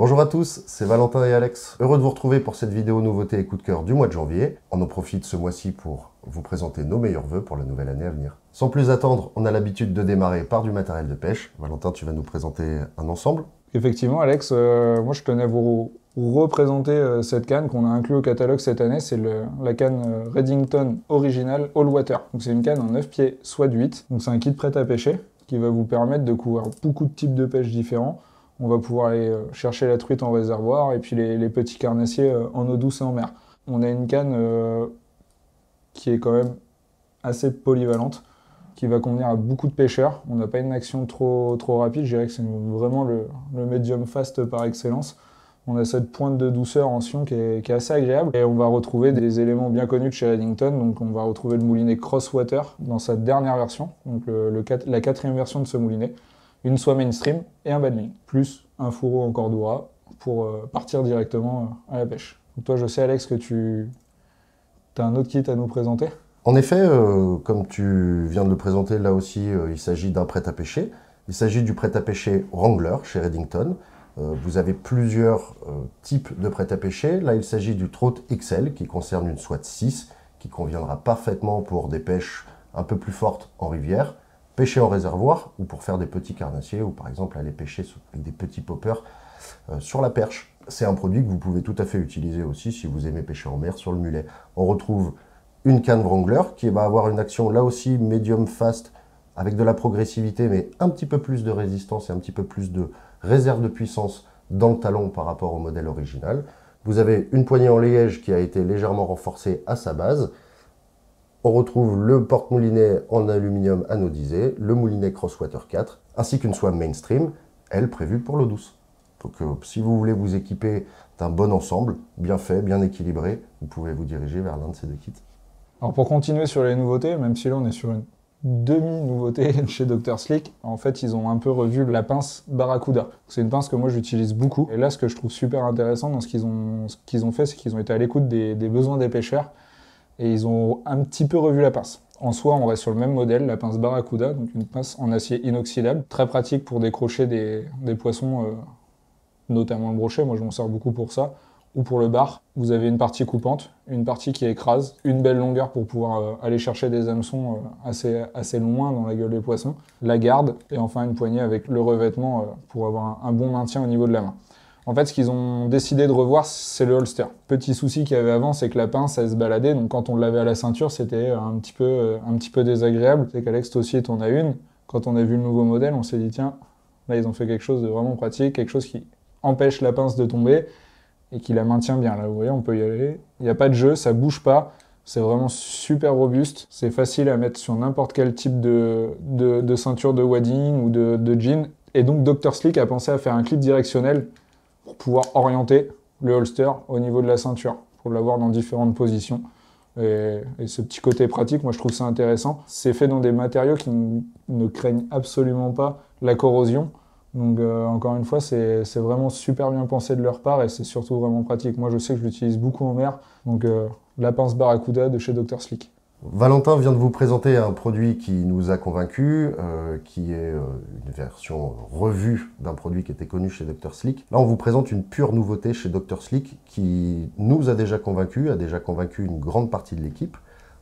Bonjour à tous, c'est Valentin et Alex. Heureux de vous retrouver pour cette vidéo nouveauté et coup de cœur du mois de janvier. On en profite ce mois-ci pour vous présenter nos meilleurs vœux pour la nouvelle année à venir. Sans plus attendre, on a l'habitude de démarrer par du matériel de pêche. Valentin, tu vas nous présenter un ensemble. Effectivement, Alex, moi je tenais à vous représenter cette canne qu'on a inclus au catalogue cette année. C'est la canne Redington Original All Water. Donc c'est une canne en 9 pieds, soit de 8. Donc c'est un kit prêt à pêcher qui va vous permettre de couvrir beaucoup de types de pêche différents. On va pouvoir aller chercher la truite en réservoir et puis les petits carnassiers en eau douce et en mer. On a une canne qui est quand même assez polyvalente, qui va convenir à beaucoup de pêcheurs. On n'a pas une action trop rapide, je dirais que c'est vraiment le medium fast par excellence. On a cette pointe de douceur en sion qui est assez agréable. Et on va retrouver des éléments bien connus de chez Redington. Donc on va retrouver le moulinet Crosswater dans sa dernière version, donc la quatrième version de ce moulinet. Une soie mainstream et un badling, plus un fourreau en cordura pour partir directement à la pêche. Donc toi, je sais Alex que tu as un autre kit à nous présenter. En effet, comme tu viens de le présenter, là aussi, il s'agit d'un prêt-à-pêcher. Il s'agit du prêt-à-pêcher Wrangler chez Redington. Vous avez plusieurs types de prêt-à-pêcher. Là, il s'agit du Trout XL qui concerne une soie de 6, qui conviendra parfaitement pour des pêches un peu plus fortes en rivière, pêcher en réservoir ou pour faire des petits carnassiers ou par exemple aller pêcher avec des petits poppers sur la perche. C'est un produit que vous pouvez tout à fait utiliser aussi si vous aimez pêcher en mer sur le mulet. On retrouve une canne Wrangler qui va avoir une action là aussi medium fast avec de la progressivité mais un petit peu plus de résistance et un petit peu plus de réserve de puissance dans le talon par rapport au modèle original. Vous avez une poignée en liège qui a été légèrement renforcée à sa base. On retrouve le porte-moulinet en aluminium anodisé, le moulinet Crosswater 4 ainsi qu'une soie mainstream, elle prévue pour l'eau douce. Donc si vous voulez vous équiper d'un bon ensemble, bien fait, bien équilibré, vous pouvez vous diriger vers l'un de ces deux kits. Alors pour continuer sur les nouveautés, même si là on est sur une demi-nouveauté chez Dr Slick, en fait ils ont un peu revu la pince Barracuda. C'est une pince que moi j'utilise beaucoup. Et là ce que je trouve super intéressant dans ce qu'ils ont fait, c'est qu'ils ont été à l'écoute des besoins des pêcheurs et ils ont un petit peu revu la pince. En soi, on reste sur le même modèle, la pince Barracuda, donc une pince en acier inoxydable, très pratique pour décrocher des poissons, notamment le brochet, moi je m'en sers beaucoup pour ça. Ou pour le bar, vous avez une partie coupante, une partie qui écrase, une belle longueur pour pouvoir aller chercher des hameçons assez loin dans la gueule des poissons, la garde, et enfin une poignée avec le revêtement pour avoir un bon maintien au niveau de la main. En fait, ce qu'ils ont décidé de revoir, c'est le holster. Petit souci qu'il y avait avant, c'est que la pince, elle se baladait, donc quand on l'avait à la ceinture, c'était un petit peu désagréable. C'est qu'Alex, toi aussi, t'en as une. Quand on a vu le nouveau modèle, on s'est dit, tiens, là, ils ont fait quelque chose de vraiment pratique, quelque chose qui empêche la pince de tomber, et qui la maintient bien. Là, vous voyez, on peut y aller. Il n'y a pas de jeu, ça bouge pas. C'est vraiment super robuste. C'est facile à mettre sur n'importe quel type de ceinture de wadding ou de jean. Et donc, Dr Slick a pensé à faire un clip directionnel pour pouvoir orienter le holster au niveau de la ceinture, pour l'avoir dans différentes positions. Et ce petit côté pratique, moi, je trouve ça intéressant. C'est fait dans des matériaux qui ne craignent absolument pas la corrosion. Donc encore une fois, c'est vraiment super bien pensé de leur part et c'est surtout vraiment pratique. Moi, je sais que je l'utilise beaucoup en mer, donc la pince Barracuda de chez Dr Slick. Valentin vient de vous présenter un produit qui nous a convaincus, qui est une version revue d'un produit qui était connu chez Dr Slick. Là, on vous présente une pure nouveauté chez Dr Slick qui nous a déjà convaincus, une grande partie de l'équipe.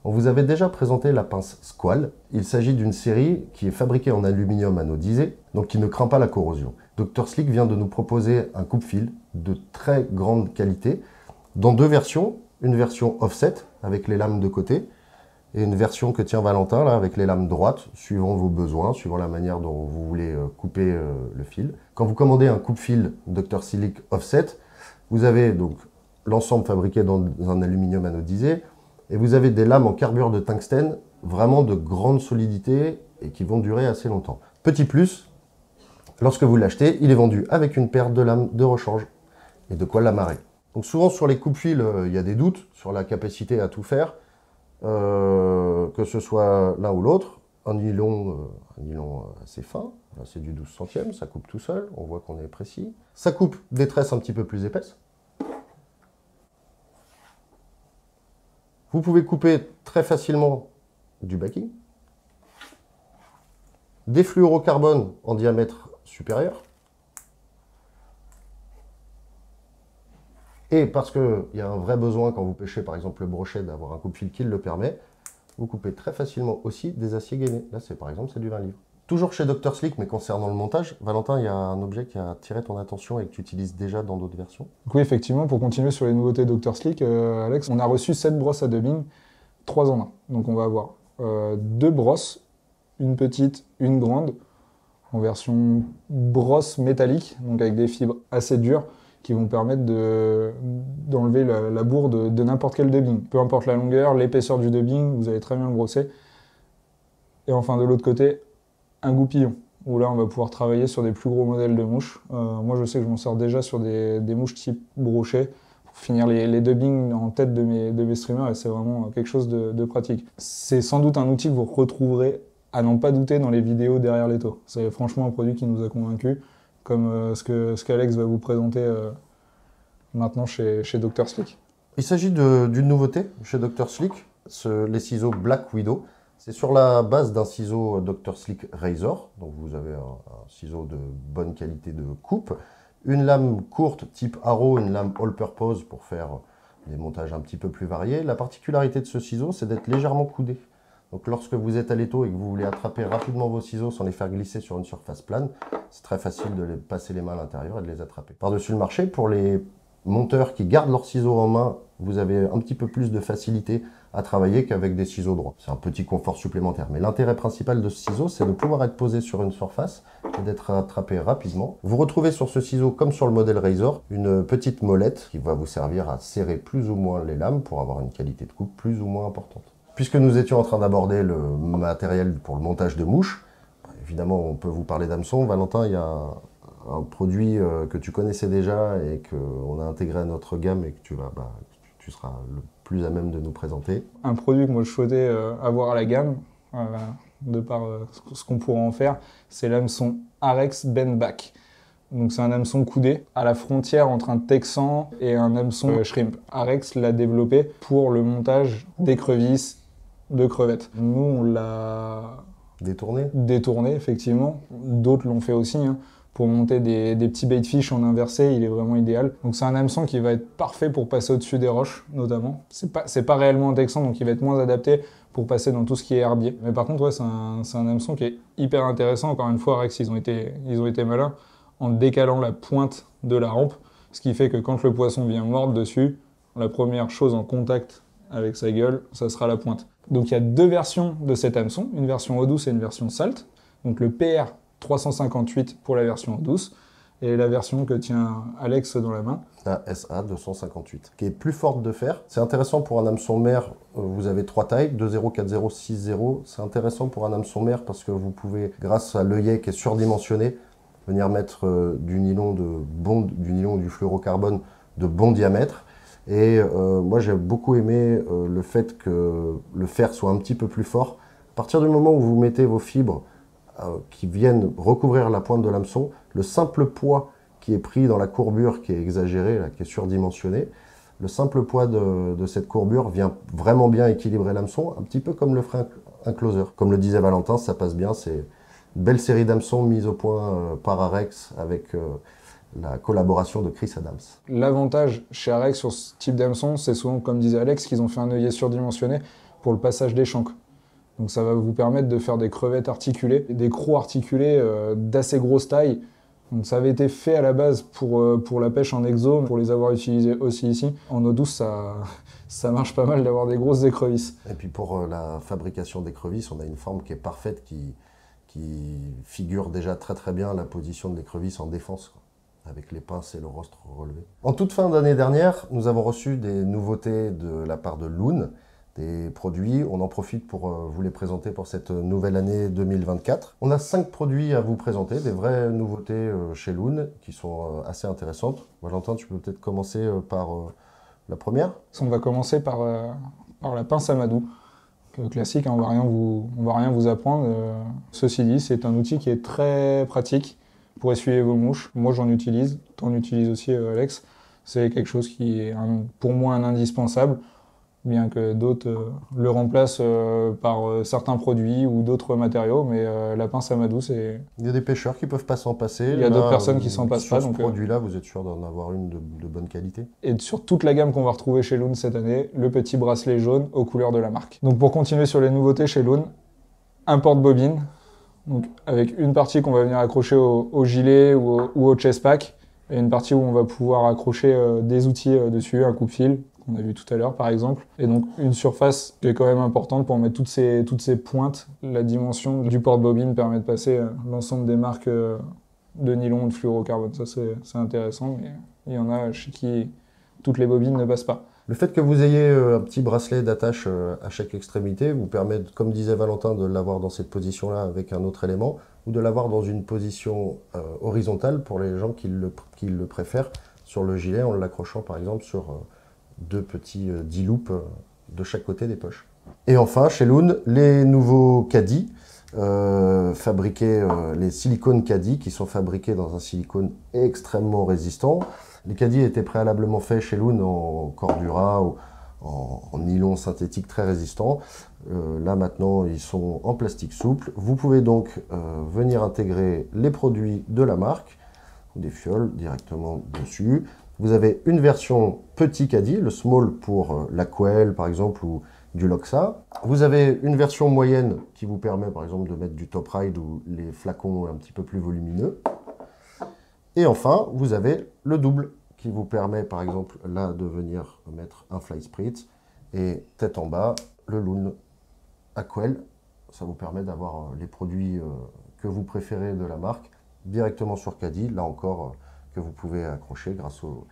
On vous avait déjà présenté la pince Squall. Il s'agit d'une série qui est fabriquée en aluminium anodisé, donc qui ne craint pas la corrosion. Dr Slick vient de nous proposer un coupe-fil de très grande qualité, dans deux versions. Une version offset, avec les lames de côté, et une version que tient Valentin, là, avec les lames droites, suivant vos besoins, suivant la manière dont vous voulez couper le fil. Quand vous commandez un coupe-fil Dr Slick offset, vous avez donc l'ensemble fabriqué dans un aluminium anodisé, et vous avez des lames en carbure de tungstène, vraiment de grande solidité et qui vont durer assez longtemps. Petit plus, lorsque vous l'achetez, il est vendu avec une paire de lames de rechange et de quoi l'amarrer. Donc souvent sur les coupe-fils, il y a des doutes sur la capacité à tout faire, que ce soit l'un ou l'autre. Un nylon assez fin, là c'est du 12 centièmes, ça coupe tout seul, on voit qu'on est précis. Ça coupe des tresses un petit peu plus épaisses. Vous pouvez couper très facilement du backing, des fluorocarbone en diamètre supérieur, Et parce qu'il y a un vrai besoin quand vous pêchez par exemple le brochet d'avoir un coupe-fil qui le permet, vous coupez très facilement aussi des aciers gainés. Là, par exemple, c'est du 20 livres. Toujours chez Dr Slick, mais concernant le montage, Valentin, il y a un objet qui a attiré ton attention et que tu utilises déjà dans d'autres versions. Donc oui, effectivement, pour continuer sur les nouveautés Dr Slick, Alex, on a reçu 7 brosses à dubbing, 3 en 1. Donc on va avoir 2 brosses, une petite, une grande, en version brosse métallique, donc avec des fibres assez dures, qui vont permettre d'enlever la bourre de n'importe quel dubbing. Peu importe la longueur, l'épaisseur du dubbing, vous allez très bien le brosser. Et enfin, de l'autre côté, un goupillon, où là, on va pouvoir travailler sur des plus gros modèles de mouches. Moi, je sais que je m'en sers déjà sur des mouches type brochet, pour finir les dubbings en tête de mes streamers, et c'est vraiment quelque chose de pratique. C'est sans doute un outil que vous retrouverez, à n'en pas douter, dans les vidéos derrière l'étau. C'est franchement un produit qui nous a convaincus, comme ce qu'Alex va vous présenter maintenant chez Dr Slick. Il s'agit d'une nouveauté chez Dr Slick, les ciseaux Black Widow. C'est sur la base d'un ciseau Dr Slick Razor, donc vous avez un ciseau de bonne qualité de coupe, une lame courte type Arrow, une lame all-purpose pour faire des montages un petit peu plus variés. La particularité de ce ciseau, c'est d'être légèrement coudé. Donc lorsque vous êtes à l'étau et que vous voulez attraper rapidement vos ciseaux sans les faire glisser sur une surface plane, c'est très facile de passer les mains à l'intérieur et de les attraper. Par-dessus le marché, pour les monteurs qui gardent leurs ciseaux en main, vous avez un petit peu plus de facilité à travailler qu'avec des ciseaux droits. C'est un petit confort supplémentaire. Mais l'intérêt principal de ce ciseau, c'est de pouvoir être posé sur une surface et d'être attrapé rapidement. Vous retrouvez sur ce ciseau, comme sur le modèle Razor, une petite molette qui va vous servir à serrer plus ou moins les lames pour avoir une qualité de coupe plus ou moins importante. Puisque nous étions en train d'aborder le matériel pour le montage de mouches, évidemment, on peut vous parler d'hameçon. Valentin, il y a un produit que tu connaissais déjà et qu'on a intégré à notre gamme et que tu seras le plus à même de nous présenter. Un produit que moi je souhaitais avoir à la gamme, de par ce qu'on pourrait en faire, c'est l'hameçon Arex Bendback. Donc c'est un hameçon coudé à la frontière entre un texan et un hameçon shrimp. Arex l'a développé pour le montage d'écrevisses, de crevettes. Nous on l'a détourné effectivement, d'autres l'ont fait aussi. Pour monter des petits bait fish en inversé, il est vraiment idéal. Donc c'est un hameçon qui va être parfait pour passer au-dessus des roches, notamment. C'est pas réellement un texan, donc il va être moins adapté pour passer dans tout ce qui est herbier. Mais par contre, ouais, c'est un hameçon qui est hyper intéressant. Encore une fois, Rex, ils ont été malins en décalant la pointe de la rampe, ce qui fait que quand le poisson vient mordre dessus, la première chose en contact avec sa gueule, ça sera la pointe. Donc il y a 2 versions de cet hameçon, une version eau douce et une version salte. Donc le PR 358 pour la version douce et la version que tient Alex dans la main. La SA 258, qui est plus forte de fer. C'est intéressant pour un hameçon mer, vous avez 3 tailles, 2.0, 4.0, 6.0. C'est intéressant pour un hameçon mer parce que vous pouvez, grâce à l'œillet qui est surdimensionné, venir mettre du nylon ou du fluorocarbone de bon diamètre. Et moi j'ai beaucoup aimé le fait que le fer soit un petit peu plus fort. À partir du moment où vous mettez vos fibres qui viennent recouvrir la pointe de l'hameçon, le simple poids qui est pris dans la courbure qui est exagérée, là, qui est surdimensionnée, le simple poids de cette courbure vient vraiment bien équilibrer l'hameçon, un petit peu comme le ferait un closer. Comme le disait Valentin, ça passe bien, c'est une belle série d'hameçons mise au point par Arex avec la collaboration de Chris Adams. L'avantage chez Arex sur ce type d'hameçon, c'est souvent, comme disait Alex, qu'ils ont fait un œillet surdimensionné pour le passage des chancres. Donc ça va vous permettre de faire des crevettes articulées, des crocs articulés d'assez grosse taille. Donc ça avait été fait à la base pour la pêche en exo, pour les avoir utilisés aussi ici. En eau douce, ça marche pas mal d'avoir des grosses écrevisses. Et puis pour la fabrication d'écrevisses, on a une forme qui est parfaite, qui figure déjà très très bien la position de l'écrevisse en défense, quoi, avec les pinces et le rostre relevé. En toute fin d'année dernière, nous avons reçu des nouveautés de la part de Loon, des produits. On en profite pour vous les présenter pour cette nouvelle année 2024. On a 5 produits à vous présenter, des vraies nouveautés chez Loon qui sont assez intéressantes. Valentin, tu peux peut-être commencer par la première. On va commencer par la pince Amadou. Classique, on va rien vous apprendre. Ceci dit, c'est un outil qui est très pratique pour essuyer vos mouches. Moi, j'en utilise, tu en utilises aussi, Alex. C'est quelque chose qui est pour moi un indispensable. bien que d'autres le remplacent par certains produits ou d'autres matériaux, mais la pince Amadou, c'est... Il y a des pêcheurs qui peuvent pas s'en passer. Il y a d'autres personnes qui s'en passent pas. Sur Donc, ce produit-là, vous êtes sûr d'en avoir une de bonne qualité. Et sur toute la gamme qu'on va retrouver chez Loon cette année, le petit bracelet jaune aux couleurs de la marque. Donc pour continuer sur les nouveautés chez Loon, un porte-bobine, donc avec une partie qu'on va venir accrocher au gilet ou au chest pack, et une partie où on va pouvoir accrocher des outils dessus, un coupe-fil, qu'on a vu tout à l'heure par exemple, et donc une surface qui est quand même importante pour mettre toutes ces pointes. La dimension du porte-bobine permet de passer l'ensemble des marques de nylon ou de fluorocarbone. Ça c'est intéressant, mais il y en a chez qui toutes les bobines ne passent pas. Le fait que vous ayez un petit bracelet d'attache à chaque extrémité vous permet, comme disait Valentin, de l'avoir dans cette position-là avec un autre élément, ou de l'avoir dans une position horizontale pour les gens qui le préfèrent sur le gilet, en l'accrochant par exemple sur deux petits 10 loops de chaque côté des poches. Et enfin, chez Loon, les nouveaux caddies, les silicones caddies qui sont fabriqués dans un silicone extrêmement résistant. Les caddies étaient préalablement faits chez Loon en Cordura ou en nylon synthétique très résistant. Là maintenant, ils sont en plastique souple. Vous pouvez donc venir intégrer les produits de la marque, des fioles directement dessus. Vous avez une version petit caddie, le small pour la Quail par exemple ou du Loxa. Vous avez une version moyenne qui vous permet par exemple de mettre du Top Ride ou les flacons un petit peu plus volumineux. Et enfin, vous avez le double qui vous permet par exemple là de venir mettre un Fly Spritz et tête en bas, le Loon Aquel. Ça vous permet d'avoir les produits que vous préférez de la marque directement sur caddie, là encore que vous pouvez accrocher grâce au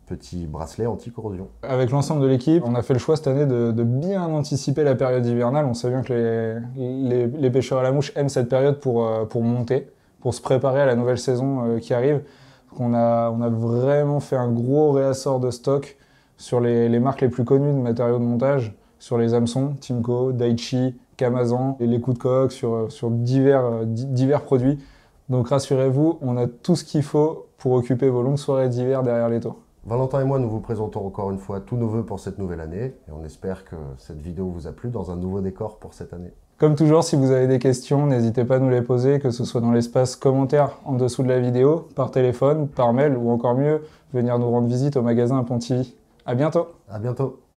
petit bracelet anti-corrosion. Avec l'ensemble de l'équipe, on a fait le choix cette année de bien anticiper la période hivernale. On sait bien que les pêcheurs à la mouche aiment cette période pour monter, pour se préparer à la nouvelle saison qui arrive. On a vraiment fait un gros réassort de stock sur les marques les plus connues de matériaux de montage, sur les hameçons, Timco, Daichi, Kamazan, et les coups de coque sur divers produits. Donc rassurez-vous, on a tout ce qu'il faut pour occuper vos longues soirées d'hiver derrière les taux. Valentin et moi, nous vous présentons encore une fois tous nos vœux pour cette nouvelle année et on espère que cette vidéo vous a plu dans un nouveau décor pour cette année. Comme toujours, si vous avez des questions, n'hésitez pas à nous les poser, que ce soit dans l'espace commentaire en dessous de la vidéo, par téléphone, par mail ou encore mieux, venir nous rendre visite au magasin à Pontivy. À bientôt. À bientôt.